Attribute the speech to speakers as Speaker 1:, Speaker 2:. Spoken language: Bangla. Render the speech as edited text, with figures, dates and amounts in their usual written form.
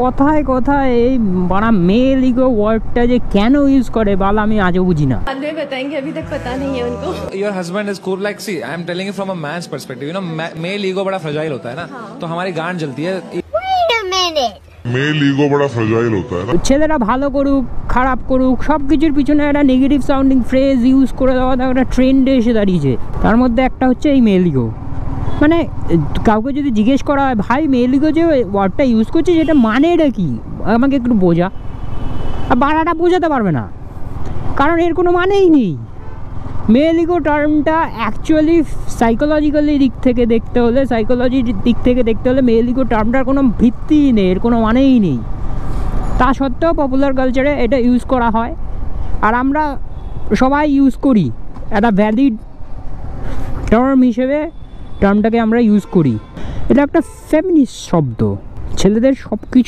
Speaker 1: কথায় কথায় এই बड़ा मेल ईगो ওয়ার্ডটা যে কেন ইউজ করে বালা আমি আজও বুঝি না।
Speaker 2: बाद में बताएंगे, अभी तक पता नहीं है उनको।
Speaker 3: Your husband is cool, like see, I am telling you from a man's perspective. You know, male ego बड़ा fragile होता है ना, तो हमारी गांड जलती है।
Speaker 2: Wait a minute.
Speaker 4: Male ego बड़ा फ्रेजाइल होता है ना।
Speaker 1: ছেলেরা ভালো করুক খারাপ করুক সব কিছুর পিছনে একটা নেগেটিভ সাউন্ডিং ফ্রেজ ইউজ করে দেওয়া একটা ট্রেন্ডে এসে দাঁড়িয়েছে। তার মধ্যে একটা হচ্ছে এই মেল ইগো। মানে কাউকে যদি জিজ্ঞেস করা হয় ভাই মেল ইগো যে ওয়ার্ডটা ইউজ করছে সেটা মানেটা কি আমাকে একটু বোঝা, আর বাড়াটা বোঝাতে পারবে না কারণ এর কোনো মানেই নেই। মেল ইগো টার্মটা অ্যাকচুয়ালি সাইকোলজিক্যালি দিক থেকে দেখতে হলে মেল ইগো টার্মটার কোনো ভিত্তিই নেই, এর কোনো মানেই নেই। তা সত্ত্বেও পপুলার কালচারে এটা ইউজ করা হয় আর আমরা সবাই ইউজ করি, একটা ভ্যালিড টার্ম হিসেবে টার্মটাকে আমরা ইউজ করি। এটা একটা ফেমিনিস্ট শব্দ, ছেলেদের সব কিছু